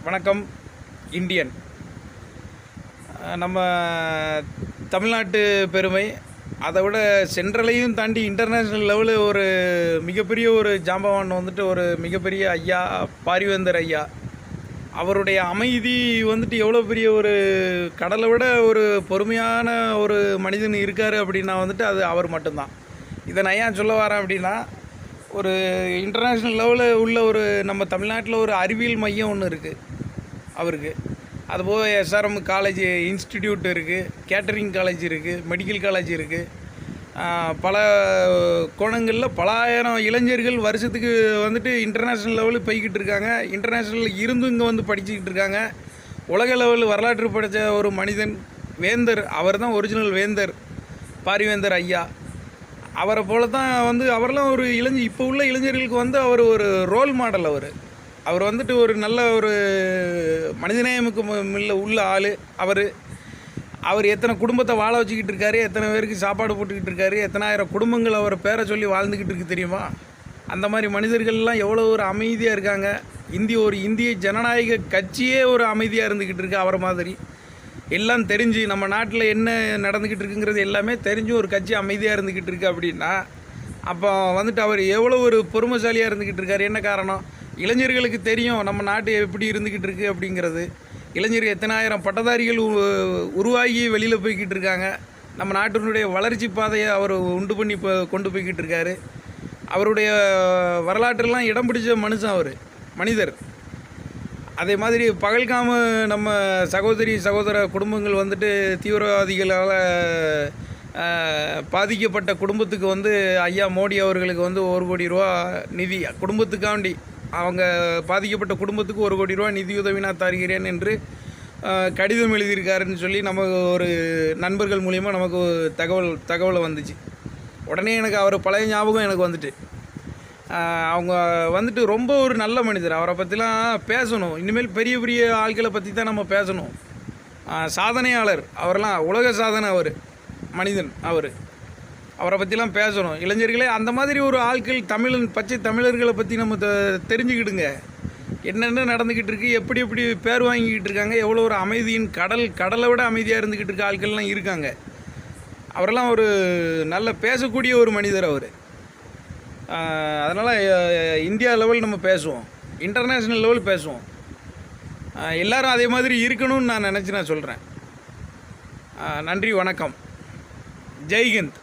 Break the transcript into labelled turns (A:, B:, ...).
A: வணக்கம். இந்தியன் நம்ம தமிழ்நாட்டு பெருமை, அதை விட சென்ட்ரலையும் தாண்டி இன்டர்நேஷ்னல் லெவலில் ஒரு மிகப்பெரிய ஒரு ஜாம்பவான் வந்துட்டு ஒரு மிகப்பெரிய ஐயா பாரிவேந்தர் ஐயா. அவருடைய அமைதி வந்துட்டு எவ்வளோ பெரிய ஒரு கடலை விட ஒரு பொறுமையான ஒரு மனிதன் இருக்கார் அப்படின்னா வந்துட்டு அது அவர் மட்டும்தான். இதை நான் ஏன் சொல்ல வரேன் அப்படின்னா, ஒரு இன்டர்நேஷ்னல் லெவலில் உள்ள ஒரு நம்ம தமிழ்நாட்டில் ஒரு அறிவியல் மையம் ஒன்று இருக்குது அவருக்கு. அதுபோக எஸ்ஆர்எம் காலேஜ் இன்ஸ்டிடியூட் இருக்குது, கேட்டரிங் காலேஜ் இருக்குது, மெடிக்கல் காலேஜ் இருக்குது. பல கோணங்களில் பல ஆயிரம் இளைஞர்கள் வருஷத்துக்கு வந்துட்டு இன்டர்நேஷ்னல் லெவலில் போய்கிட்டு இருக்காங்க. இன்டர்நேஷ்னலில் இருந்தும் இங்கே வந்து படிச்சுக்கிட்டு இருக்காங்க. உலக லெவலில் வரலாற்று படித்த ஒரு மனிதன், வேந்தர். அவர் தான் ஒரிஜினல் வேந்தர், பாரிவேந்தர் ஐயா. அவரை போல தான் வந்து அவரெல்லாம் ஒரு இப்போ உள்ள இளைஞர்களுக்கு வந்து அவர் ஒரு ரோல் மாடல். அவர் வந்துட்டு ஒரு நல்ல ஒரு மனிதநேயமுக்கு உள்ள ஆள். அவர் எத்தனை குடும்பத்தை வாழ வச்சுக்கிட்டு இருக்காரு, எத்தனை பேருக்கு சாப்பாடு போட்டுக்கிட்டு இருக்காரு, எத்தனாயிரம் குடும்பங்கள் அவர் பேரை சொல்லி வாழ்ந்துக்கிட்டு இருக்கு தெரியுமா? அந்த மாதிரி மனிதர்கள்லாம் எவ்வளோ ஒரு அமைதியாக இருக்காங்க. இந்திய ஜனநாயக கட்சியே ஒரு அமைதியாக இருந்துக்கிட்டு இருக்கு. அவரை மாதிரி எல்லாம் தெரிஞ்சு நம்ம நாட்டில் என்ன நடந்துக்கிட்டு இருக்குங்கிறது எல்லாமே தெரிஞ்சு ஒரு கட்சி அமைதியாக இருந்துக்கிட்டு இருக்கு அப்படின்னா, அப்போ வந்துட்டு அவர் எவ்வளோ ஒரு பொறுமைசாலியாக இருந்துக்கிட்டு இருக்கார். என்ன காரணம்? இளைஞர்களுக்கு தெரியும் நம்ம நாட்டு எப்படி இருந்துக்கிட்டு இருக்குது அப்படிங்கிறது. இளைஞர்கள் எத்தனாயிரம் பட்டதாரிகள் உருவாகி வெளியில் போய்கிட்டு இருக்காங்க. நம்ம நாட்டினுடைய வளர்ச்சி பாதையை அவர் உண்டு பண்ணி கொண்டு போய்கிட்டு இருக்காரு. அவருடைய வரலாற்றெல்லாம் இடம் பிடிச்ச மனிதர். அதே மாதிரி பகல்காம நம்ம சகோதர குடும்பங்கள் வந்துட்டு தீவிரவாதிகளால் பாதிக்கப்பட்ட குடும்பத்துக்கு வந்து ஐயா மோடி அவர்களுக்கு வந்து 1 கோடி ரூபா நிதி, குடும்பத்துக்காண்டி அவங்க பாதிக்கப்பட்ட குடும்பத்துக்கு 1 கோடி ரூபா நிதியுதவி நான் தருகிறேன் என்று கடிதம் எழுதியிருக்காருன்னு சொல்லி நமக்கு ஒரு நண்பர்கள் மூலிமா நமக்கு தகவல் வந்துச்சு. உடனே எனக்கு அவர் பழைய ஞாபகம் எனக்கு வந்துட்டு. அவங்க வந்துட்டு ரொம்ப ஒரு நல்ல மனிதர். அவரை பற்றிலாம் பேசணும். இனிமேல் பெரிய பெரிய ஆட்களை பற்றி தான் நம்ம பேசணும். சாதனையாளர் அவரெல்லாம், உலக சாதனை மனிதன் அவரை பற்றிலாம் பேசணும். இளைஞர்களே அந்த மாதிரி ஒரு ஆட்கள் பச்சை தமிழர்களை பற்றி நம்ம தெரிஞ்சுக்கிடுங்க. என்னென்ன நடந்துக்கிட்டு இருக்குது, எப்படி பேர் வாங்கிக்கிட்டு இருக்காங்க, எவ்வளோ ஒரு அமைதியின் கடலை விட அமைதியாக இருந்துக்கிட்டு இருக்க ஆட்கள்லாம் இருக்காங்க. அவரெல்லாம் ஒரு நல்ல பேசக்கூடிய ஒரு மனிதர் அதனால் இந்தியா லெவல் நம்ம பேசுவோம், இன்டர்நேஷ்னல் லெவல் பேசுவோம். எல்லோரும் அதே மாதிரி இருக்கணும்னு நான் சொல்கிறேன். நன்றி, வணக்கம், ஜெய்ஹிந்த்.